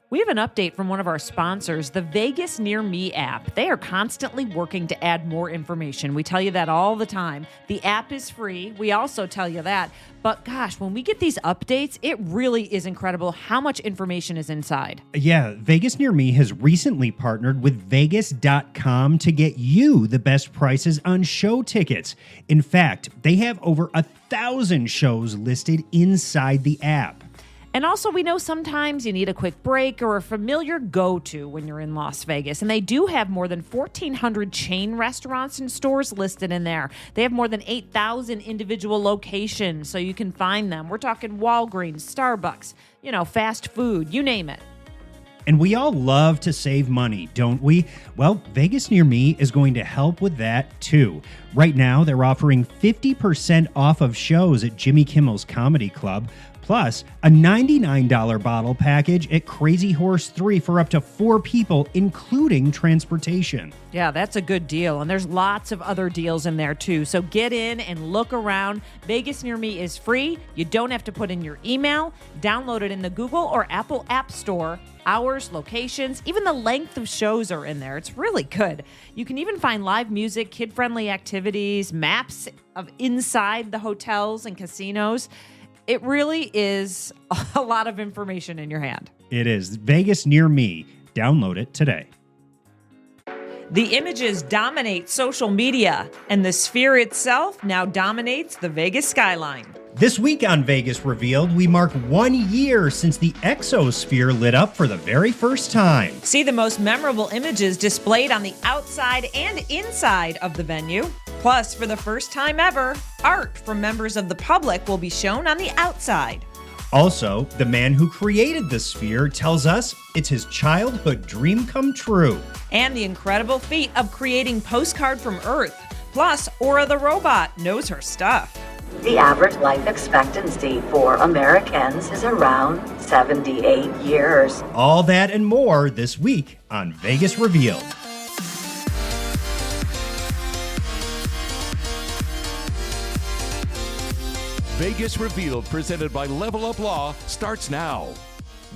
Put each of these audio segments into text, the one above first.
We have an update from one of our sponsors, the VegasNearMe app. They are constantly working to add more information. We tell you that all the time. The app is free. We also tell you that. But gosh, when we get these updates, it really is incredible how much information is inside. Yeah, VegasNearMe has recently partnered with Vegas.com to get you the best prices on show tickets. In fact, they have over 1,000 shows listed inside the app. And also, we know sometimes you need a quick break or a familiar go-to when you're in Las Vegas. And they do have more than 1,400 chain restaurants and stores listed in there. They have more than 8,000 individual locations, so you can find them. We're talking Walgreens, Starbucks, fast food, you name it. And we all love to save money, don't we? Well, Vegas Near Me is going to help with that too. Right now, they're offering 50% off of shows at Jimmy Kimmel's Comedy Club, plus a $99 bottle package at Crazy Horse 3 for up to 4 people, including transportation. Yeah, that's a good deal. And there's lots of other deals in there too. So get in and look around. Vegas Near Me is free. You don't have to put in your email. Download it in the Google or Apple App Store. Hours, locations, even the length of shows are in there. It's really good. You can even find live music, kid-friendly activities, maps of inside the hotels and casinos. It really is a lot of information in your hand. It is. Vegas Near Me. Download it today. The images dominate social media, and the sphere itself now dominates the Vegas skyline. This week on Vegas Revealed, we mark 1 year since the exosphere lit up for the very first time. See the most memorable images displayed on the outside and inside of the venue. Plus, for the first time ever, art from members of the public will be shown on the outside. Also, the man who created the sphere tells us it's his childhood dream come true. And the incredible feat of creating Postcard from Earth. Plus, Aura the robot knows her stuff. The average life expectancy for Americans is around 78 years. All that and more this week on Vegas Revealed. Vegas Revealed, presented by Level Up Law, starts now.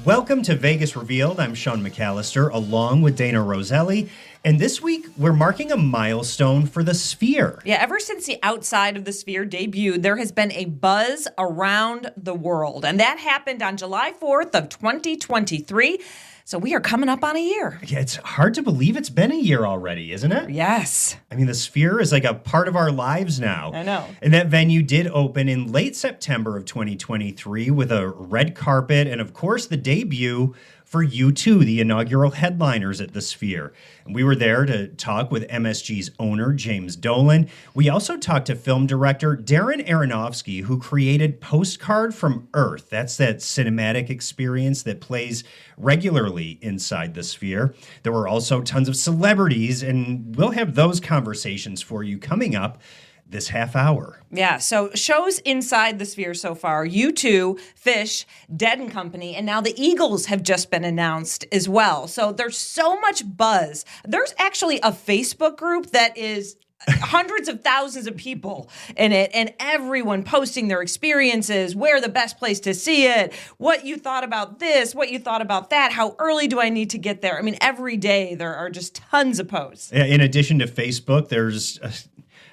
Welcome to Vegas Revealed. I'm Sean McAllister, along with Dana Roselli. And this week, we're marking a milestone for the Sphere. Yeah, ever since the outside of the Sphere debuted, there has been a buzz around the world. And that happened on July 4th of 2023. So we are coming up on a year. Yeah, it's hard to believe it's been a year already, isn't it? Yes. I mean, the Sphere is like a part of our lives now. I know. And that venue did open in late September of 2023 with a red carpet and, of course, the debut for U2, the inaugural headliners at the Sphere. And we were there to talk with MSG's owner, James Dolan. We also talked to film director Darren Aronofsky, who created Postcard from Earth. That's that cinematic experience that plays regularly inside the Sphere. There were also tons of celebrities, and we'll have those conversations for you coming up this half hour. Yeah, so shows inside the Sphere so far, U2, Fish, Dead and Company, and now the Eagles have just been announced as well. So there's so much buzz. There's actually a Facebook group that is hundreds of thousands of people in it, and everyone posting their experiences, where the best place to see it, what you thought about this, what you thought about that, how early do I need to get there? I mean, every day there are just tons of posts. In addition to Facebook, there's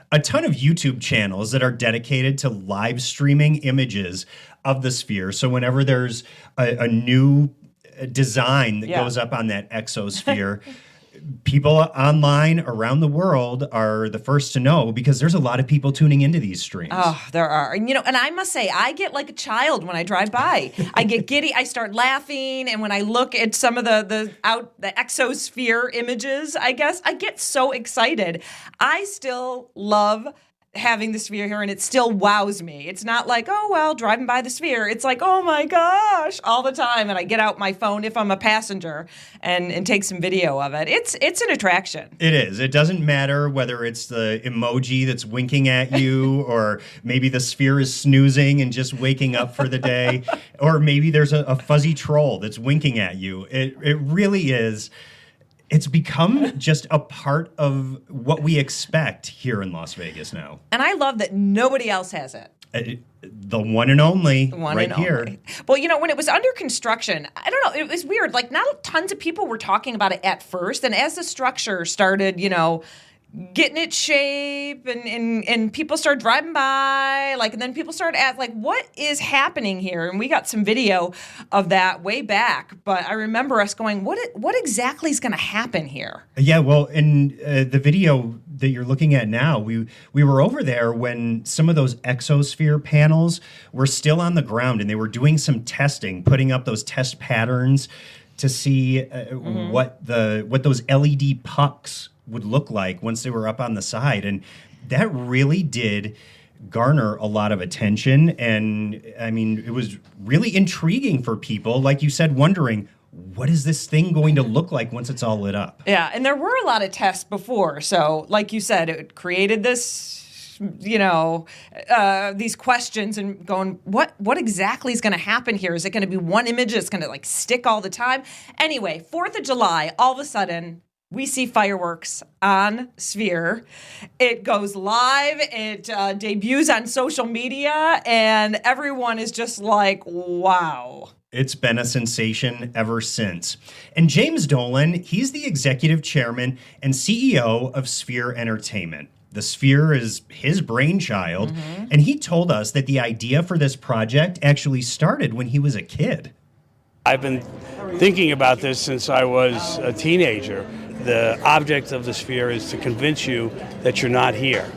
a ton of YouTube channels that are dedicated to live streaming images of the Sphere. So whenever there's a new design that goes up on that exosphere, people online around the world are the first to know because there's a lot of people tuning into these streams. Oh, there are. And, and I must say, I get like a child when I drive by. I get giddy. I start laughing. And when I look at some of the exosphere images, I guess, I get so excited. I still love having the Sphere here, and it still wows me. It's not like, oh, well, driving by the Sphere. It's like, oh, my gosh, all the time. And I get out my phone if I'm a passenger and take some video of it. It's an attraction. It is. It doesn't matter whether it's the emoji that's winking at you or maybe the Sphere is snoozing and just waking up for the day, or maybe there's a fuzzy troll that's winking at you. It really is. It's become just a part of what we expect here in Las Vegas now. And I love that nobody else has it. The one and only, right here. Only. Well, when it was under construction, I don't know, it was weird. Like, not tons of people were talking about it at first. And as the structure started, getting its shape and people started driving by, and then people started asking, what is happening here? And we got some video of that way back. But I remember us going, what exactly is going to happen here? Yeah, well, in the video that you're looking at now, we were over there when some of those exosphere panels were still on the ground, and they were doing some testing, putting up those test patterns to see what those LED pucks would look like once they were up on the side. And that really did garner a lot of attention. And I mean, it was really intriguing for people, like you said, wondering, what is this thing going to look like once it's all lit up? Yeah, and there were a lot of tests before. So, like you said, it created this, these questions and going, what exactly is going to happen here? Is it going to be one image that's going to stick all the time? Anyway, 4th of July, all of a sudden, we see fireworks on Sphere. It goes live. It debuts on social media, and everyone is just like, wow. It's been a sensation ever since. And James Dolan, he's the executive chairman and CEO of Sphere Entertainment. The Sphere is his brainchild, and he told us that the idea for this project actually started when he was a kid. I've been thinking about this since I was a teenager. The object of the Sphere is to convince you that you're not here,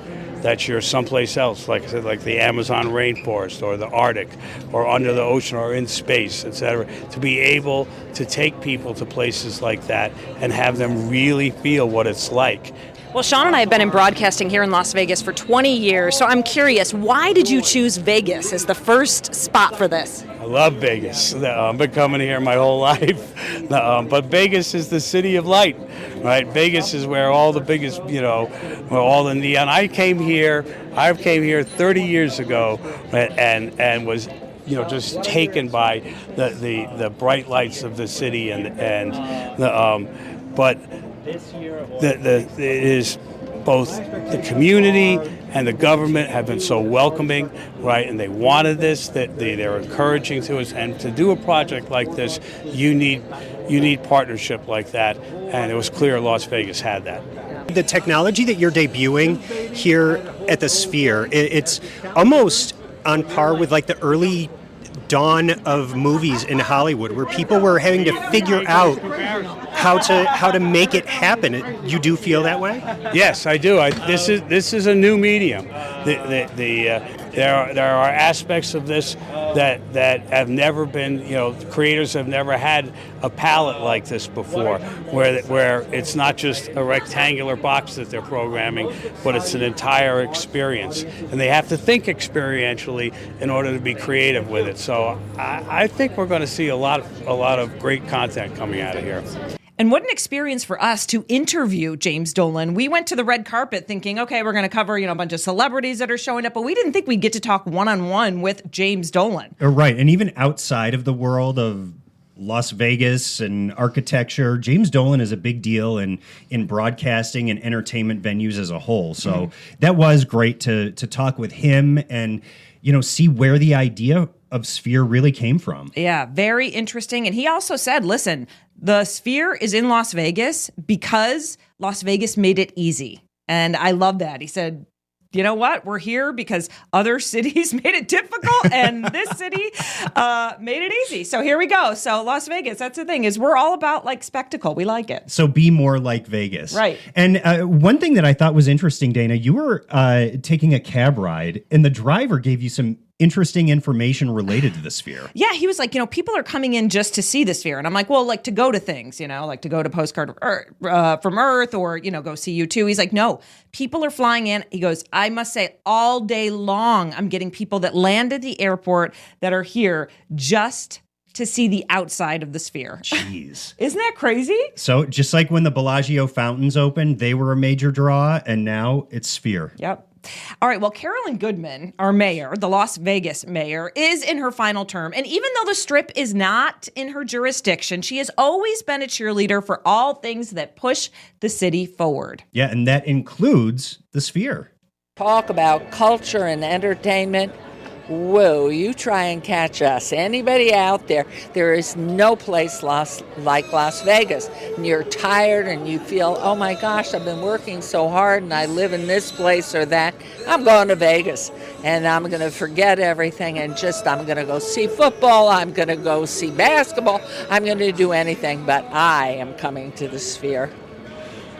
that you're someplace else, like I said, like the Amazon rainforest or the Arctic or under the ocean or in space, etc. To be able to take people to places like that and have them really feel what it's like. Well, Sean and I have been in broadcasting here in Las Vegas for 20 years, so I'm curious, why did you choose Vegas as the first spot for this? I love Vegas. I've been coming here my whole life. But Vegas is the city of light, right? Vegas is where all the biggest, where all the neon. I came here 30 years ago and was just taken by the bright lights of the city but it is both the community and the government have been so welcoming, right? And they wanted this, that they're encouraging to us. And to do a project like this, you need partnership like that. And it was clear Las Vegas had that. The technology that you're debuting here at the Sphere, it's almost on par with the early dawn of movies in Hollywood, where people were having to figure out how to make it happen. You do feel that way? Yes, I do. This is a new medium. There are aspects of this that have never been, creators have never had a palette like this before, where it's not just a rectangular box that they're programming, but it's an entire experience, and they have to think experientially in order to be creative with it. So I think we're going to see a lot of great content coming out of here. And what an experience for us to interview James Dolan. We went to the red carpet thinking, okay, we're going to cover, a bunch of celebrities that are showing up, but we didn't think we'd get to talk one-on-one with James Dolan. Right. And even outside of the world of Las Vegas and architecture, James Dolan is a big deal in broadcasting and entertainment venues as a whole. So that was great to talk with him and, see where the idea of Sphere really came from. Yeah, very interesting. And he also said, listen, the Sphere is in Las Vegas because Las Vegas made it easy. And I love that. He said, you know what? We're here because other cities made it difficult and this city made it easy. So here we go. So Las Vegas, that's the thing, is we're all about spectacle. We like it. So be more like Vegas. Right. And one thing that I thought was interesting, Dana, you were taking a cab ride and the driver gave you some interesting information related to the Sphere. Yeah, he was like, people are coming in just to see the Sphere. And I'm like, well, to go to things, to go to Postcard from Earth or, go see U2. He's like, no, people are flying in. He goes, I must say all day long, I'm getting people that land at the airport that are here just to see the outside of the Sphere. Jeez. Isn't that crazy? So just like when the Bellagio fountains opened, they were a major draw, and now it's Sphere. Yep. All right, well, Carolyn Goodman, our mayor, the Las Vegas mayor, is in her final term. And even though the Strip is not in her jurisdiction, she has always been a cheerleader for all things that push the city forward. Yeah, and that includes the Sphere. Talk about culture and entertainment. whoa, you try and catch us. Anybody out there, there is no place like Las Vegas. And you're tired and you feel, oh my gosh, I've been working so hard and I live in this place or that. I'm going to Vegas and I'm going to forget everything and I'm going to go see football. I'm going to go see basketball. I'm going to do anything, but I am coming to the Sphere.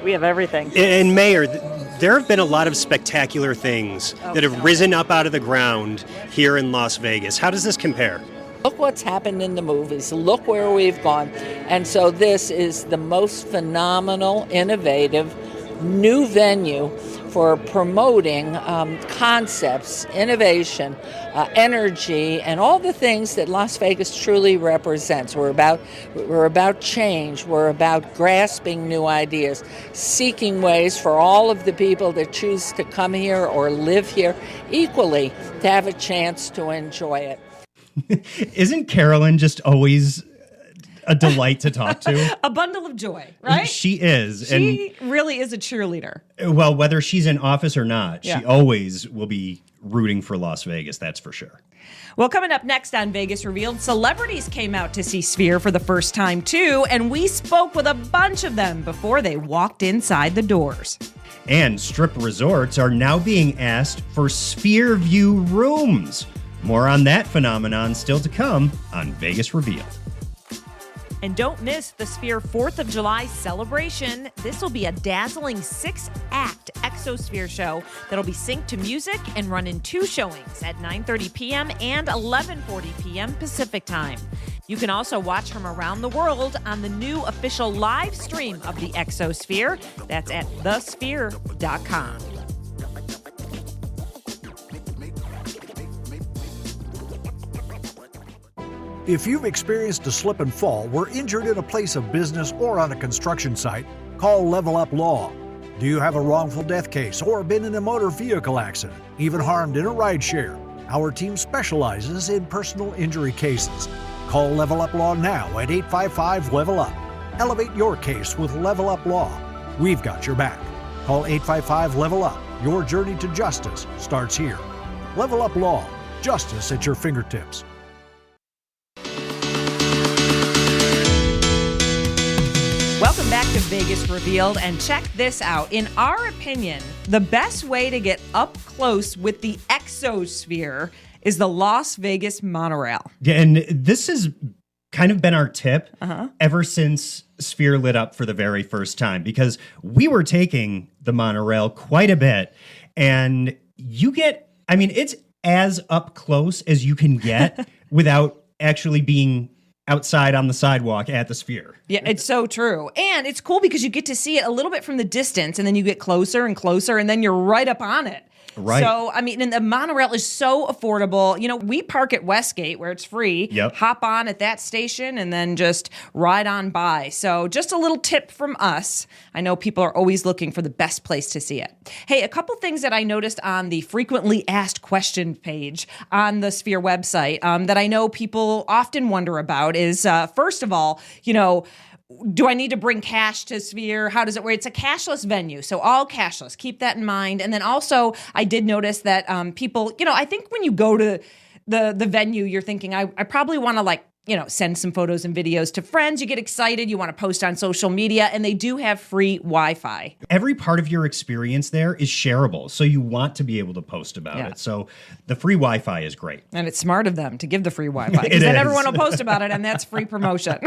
We have everything. And Mayor, there have been a lot of spectacular things that have risen up out of the ground here in Las Vegas. How does this compare? Look what's happened in the movies. Look where we've gone. And so this is the most phenomenal, innovative, new venue for promoting concepts, innovation, energy, and all the things that Las Vegas truly represents. We're about change. We're about grasping new ideas, seeking ways for all of the people that choose to come here or live here equally to have a chance to enjoy it. Isn't Carolyn just always a delight to talk to? A bundle of joy, right? She is. She really is a cheerleader. Well, whether she's in office or not, Yeah. she always will be rooting for Las Vegas, that's for sure. Well, coming up next on Vegas Revealed, celebrities came out to see Sphere for the first time too, and we spoke with a bunch of them before they walked inside the doors. And strip resorts are now being asked for Sphere View rooms. More on that phenomenon still to come on Vegas Revealed. And don't miss the Sphere 4th of July celebration. This will be a dazzling 6-act Exosphere show that'll be synced to music and run in 2 showings at 9:30 p.m. and 11:40 p.m. Pacific time. You can also watch from around the world on the new official live stream of the Exosphere. That's at thesphere.com. If you've experienced a slip and fall, were injured in a place of business or on a construction site, call Level Up Law. Do you have a wrongful death case or been in a motor vehicle accident, even harmed in a rideshare? Our team specializes in personal injury cases. Call Level Up Law now at 855-LEVEL-UP. Elevate your case with Level Up Law. We've got your back. Call 855-LEVEL-UP. Your journey to justice starts here. Level Up Law. Justice at your fingertips. Welcome back to Vegas Revealed, and check this out. In our opinion, the best way to get up close with the Exosphere is the Las Vegas monorail. Yeah, and this has kind of been our tip ever since Sphere lit up for the very first time, because we were taking the monorail quite a bit, and you get, I mean, it's as up close as you can get without actually being outside on the sidewalk at the Sphere. Yeah, it's so true. And it's cool because you get to see it a little bit from the distance, and then you get closer and closer, and then you're right up on it. Right. So, I mean, and the monorail is so affordable. You know, we park at Westgate where it's free. Yep. Hop on at that station and then just ride on by. So just a little tip from us. I know people are always looking for the best place to see it. Hey, a couple things that I noticed on the frequently asked question page on the Sphere website that I know people often wonder about is, first of all, you know, do I need to bring cash to Sphere? How does it work? It's a cashless venue, so all cashless. Keep that in mind. And then also, I did notice that people, you know, I think when you go to the venue, you're thinking, I probably want to, like, you know, send some photos and videos to friends. You get excited. You want to post on social media, and they do have free Wi-Fi. Every part of your experience there is shareable, so you want to be able to post about it. So the free Wi-Fi is great. And it's smart of them to give the free Wi-Fi, because then everyone will post about it, and that's free promotion.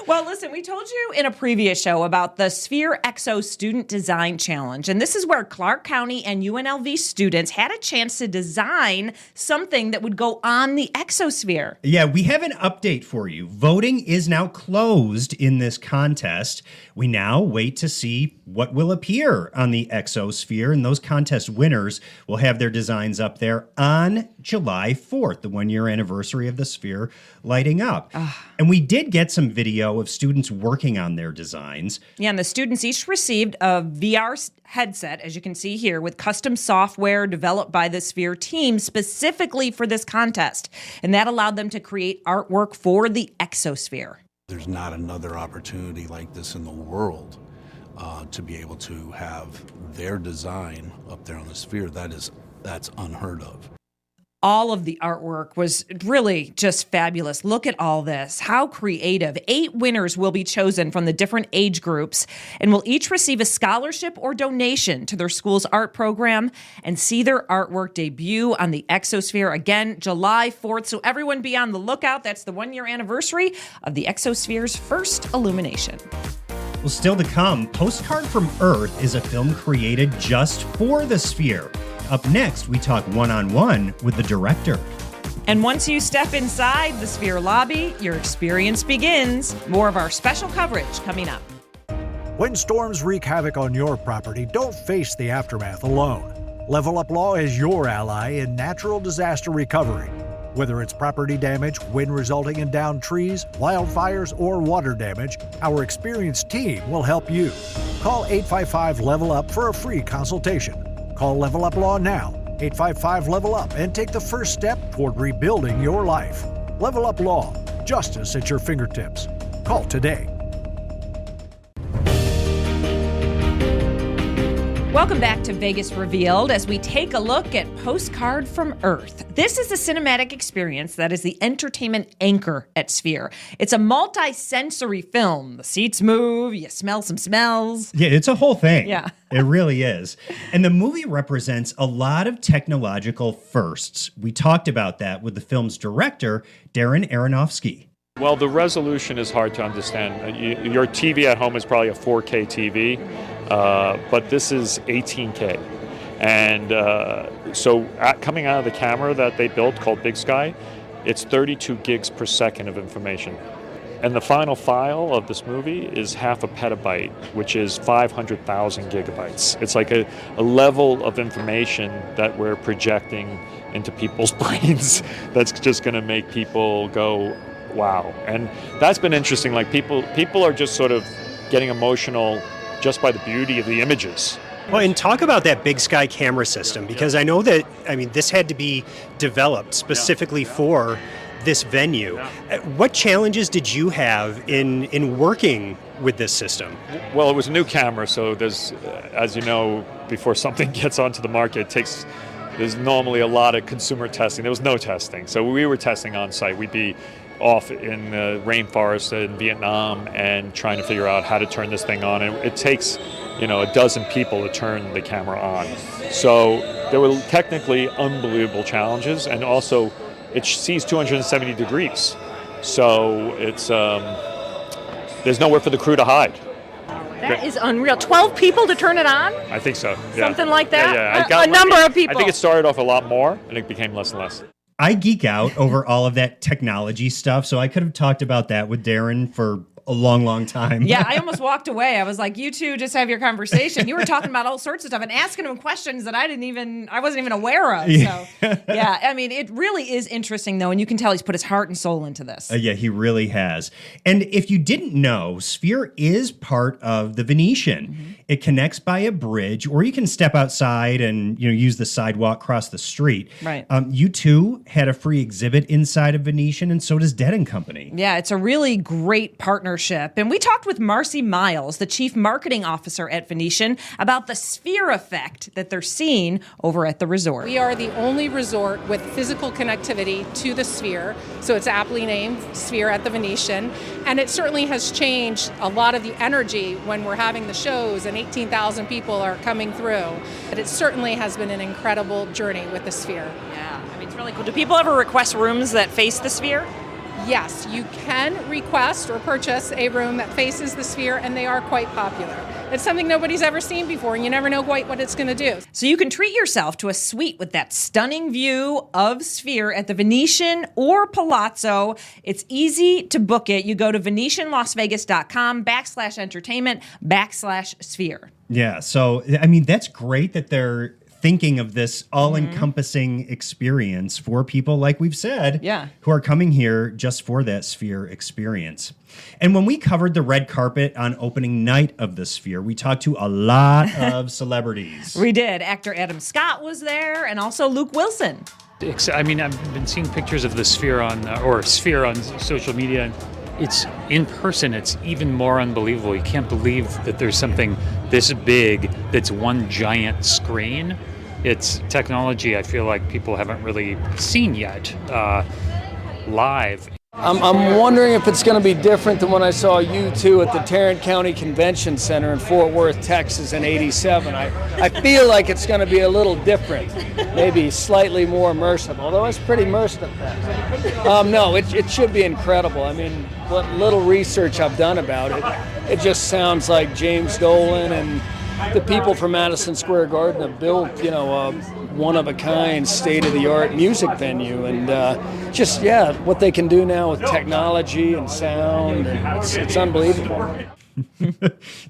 Well, listen, we told you in a previous show about the Sphere Exo Student Design Challenge, and this is where Clark County and UNLV students had a chance to design something that would go on the Exosphere. Yeah, we have an update for you. Voting is now closed in this contest. We now wait to see what will appear on the Exosphere, and those contest winners will have their designs up there on July 4th, the 1-year anniversary of the Sphere lighting up. And we did get some video of students working on their designs. Yeah, and the students each received a VR headset, as you can see here, with custom software developed by the Sphere team specifically for this contest. And that allowed them to create artwork for the Exosphere. There's not another opportunity like this in the world to be able to have their design up there on the Sphere. That's unheard of. All of the artwork was really just fabulous. Look at all this. How creative. 8 winners will be chosen from the different age groups and will each receive a scholarship or donation to their school's art program and see their artwork debut on the Exosphere again July 4th. So everyone be on the lookout. That's the 1-year anniversary of the Exosphere's first illumination. Well, still to come, Postcard from Earth is a film created just for the Sphere. Up next, we talk one-on-one with the director. And once you step inside the Sphere lobby, your experience begins. More of our special coverage coming up. When storms wreak havoc on your property, don't face the aftermath alone. Level Up Law is your ally in natural disaster recovery. Whether it's property damage, wind resulting in downed trees, wildfires, or water damage, our experienced team will help you. Call 855-LEVEL-UP for a free consultation. Call Level Up Law now, 855-LEVEL-UP, and take the first step toward rebuilding your life. Level Up Law, justice at your fingertips. Call today. Welcome back to Vegas Revealed as we take a look at Postcard from Earth. This is a cinematic experience that is the entertainment anchor at Sphere. It's a multi-sensory film. The seats move, you smell some smells. Yeah, it's a whole thing. Yeah. It really is. And the movie represents a lot of technological firsts. We talked about that with the film's director, Darren Aronofsky. Well, the resolution is hard to understand. Your TV at home is probably a 4K TV, but this is 18K. And coming out of the camera that they built called Big Sky, it's 32 gigs per second of information. And the final file of this movie is 0.5 petabyte, which is 500,000 gigabytes. It's like a level of information that we're projecting into people's brains that's just going to make people go, wow. And that's been interesting. Like people are just sort of getting emotional just by the beauty of the images. Well, and talk about that Big Sky camera system, because I know that, this had to be developed specifically for this venue. What challenges did you have in working with this system? Well, it was a new camera, so there's, as you know, before something gets onto the market, there's normally a lot of consumer testing. There was no testing. So we were testing on site. We'd be off in the rainforest in Vietnam and trying to figure out how to turn this thing on. And it takes, a dozen people to turn the camera on. So there were technically unbelievable challenges, and also it sees 270 degrees. So it's there's nowhere for the crew to hide. That is unreal. 12 people to turn it on? I think so. Yeah. Something like that? Yeah. A number of people. I think it started off a lot more, and it became less and less. I geek out over all of that technology stuff, so I could have talked about that with Darren for a long, long time. Yeah, I almost walked away. I was like, you two just have your conversation. You were talking about all sorts of stuff and asking him questions that I wasn't even aware of. So, yeah, it really is interesting, though, and you can tell he's put his heart and soul into this. Yeah, he really has. And if you didn't know, Sphere is part of the Venetian. Mm-hmm. It connects by a bridge, or you can step outside and use the sidewalk across the street. Right. You too had a free exhibit inside of Venetian, and so does Dead & Company. Yeah, it's a really great partnership. And we talked with Marcy Miles, the Chief Marketing Officer at Venetian, about the Sphere effect that they're seeing over at the resort. We are the only resort with physical connectivity to the Sphere, so it's aptly named Sphere at the Venetian. And it certainly has changed a lot of the energy when we're having the shows and 18,000 people are coming through. But it certainly has been an incredible journey with the Sphere. Yeah, it's really cool. Do people ever request rooms that face the Sphere? Yes, you can request or purchase a room that faces the Sphere, and they are quite popular. It's something nobody's ever seen before, and you never know quite what it's going to do. So you can treat yourself to a suite with that stunning view of Sphere at the Venetian or Palazzo. It's easy to book it. You go to VenetianLasVegas.com/entertainment/Sphere. Yeah, so, that's great that they're thinking of this all-encompassing experience for people, like we've said, who are coming here just for that Sphere experience. And when we covered the red carpet on opening night of the Sphere, we talked to a lot of celebrities. We did. Actor Adam Scott was there, and also Luke Wilson. I've been seeing pictures of the Sphere on social media, and it's in person. It's even more unbelievable. You can't believe that there's something this big that's one giant screen. it's technology I feel like people haven't really seen yet live. I'm wondering if it's going to be different than when I saw U2 at the Tarrant County Convention Center in Fort Worth, Texas in '87. I feel like it's going to be a little different, maybe slightly more immersive, although it's pretty immersive at that. No, it should be incredible. I mean, what little research I've done about it, it just sounds like James Dolan and the people from Madison Square Garden have built, a one-of-a-kind, state-of-the-art music venue, and what they can do now with technology and sound, it's unbelievable.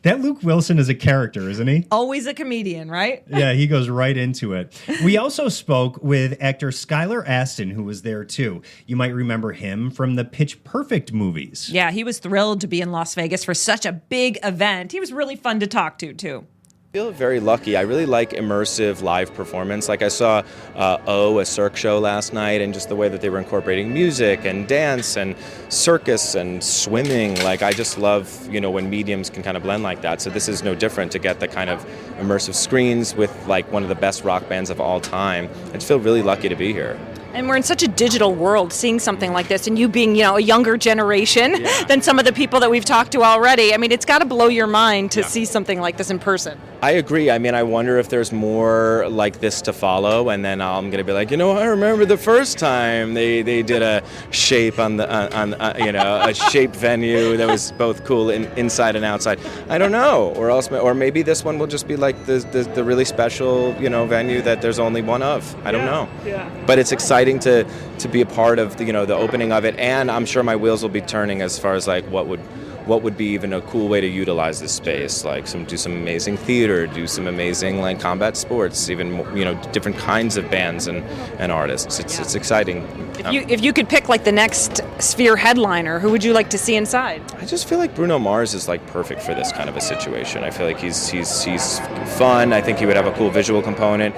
That Luke Wilson is a character, isn't he? Always a comedian, right? Yeah, he goes right into it. We also spoke with actor Skylar Astin, who was there too. You might remember him from the Pitch Perfect movies. Yeah, he was thrilled to be in Las Vegas for such a big event. He was really fun to talk to, too. I feel very lucky. I really like immersive live performance. Like I saw a Cirque show last night, and just the way that they were incorporating music and dance and circus and swimming. Like I just love, when mediums can kind of blend like that. So this is no different to get the kind of immersive screens with like one of the best rock bands of all time. I just feel really lucky to be here. And we're in such a digital world, seeing something like this, and you being, a younger generation than some of the people that we've talked to already. I mean, it's got to blow your mind to see something like this in person. I agree. I mean, I wonder if there's more like this to follow, and then I'm going to be like, I remember the first time they did a shape on a shape venue that was both cool inside and outside. I don't know, or maybe this one will just be like the really special venue that there's only one of. I don't know. Yeah. But it's exciting to be a part of the opening of it, and I'm sure my wheels will be turning as far as like what would be even a cool way to utilize this space, like do some amazing theater, do some amazing like combat sports, even different kinds of bands and artists. It's exciting. If you could pick like the next Sphere headliner, who would you like to see inside? I just feel like Bruno Mars is like perfect for this kind of a situation. I feel like he's fun. I think he would have a cool visual component.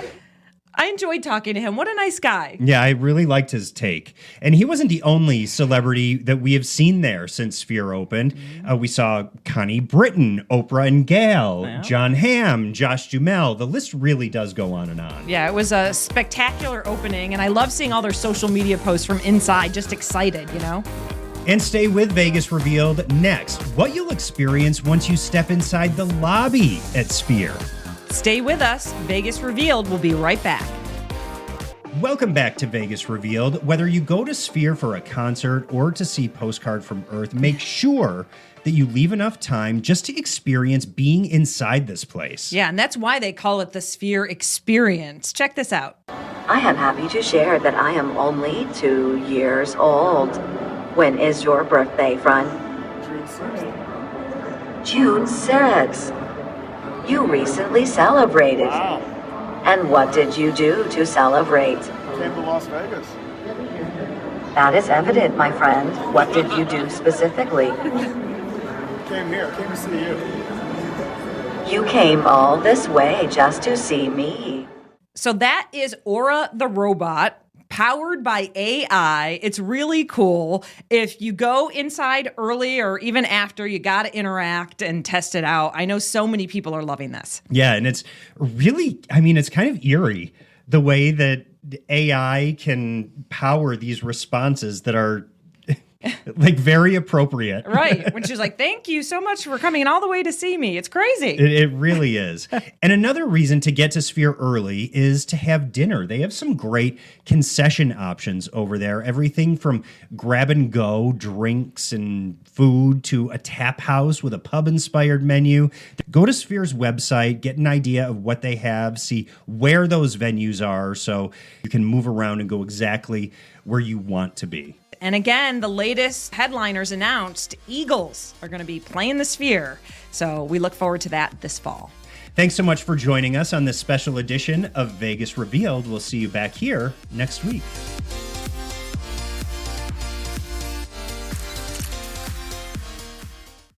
I enjoyed talking to him. What a nice guy. Yeah, I really liked his take. And he wasn't the only celebrity that we have seen there since Sphere opened. We saw Connie Britton, Oprah and Gail, John Hamm, Josh Duhamel. The list really does go on and on. Yeah, it was a spectacular opening, and I love seeing all their social media posts from inside, just excited, And stay with Vegas Revealed next. What you'll experience once you step inside the lobby at Sphere. Stay with us. Vegas Revealed will be right back. Welcome back to Vegas Revealed. Whether you go to Sphere for a concert or to see Postcard from Earth, make sure that you leave enough time just to experience being inside this place. Yeah, and that's why they call it the Sphere Experience. Check this out. I am happy to share that I am only 2 years old. When is your birthday, friend? June 6th. You recently celebrated. Wow. And what did you do to celebrate? Came to Las Vegas. That is evident, my friend. What did you do specifically? Came here. Came to see you. You came all this way just to see me. So that is Aura the robot, powered by AI. It's really cool. If you go inside early or even after, you got to interact and test it out. I know so many people are loving this. Yeah, and it's really, it's kind of eerie the way that AI can power these responses that are like very appropriate. Right. When she's like, thank you so much for coming all the way to see me. It's crazy. It really is. And another reason to get to Sphere early is to have dinner. They have some great concession options over there. Everything from grab and go drinks and food to a tap house with a pub-inspired menu. Go to Sphere's website, get an idea of what they have, see where those venues are so you can move around and go exactly where you want to be. And again, the latest headliners announced, Eagles are going to be playing the Sphere. So we look forward to that this fall. Thanks so much for joining us on this special edition of Vegas Revealed. We'll see you back here next week.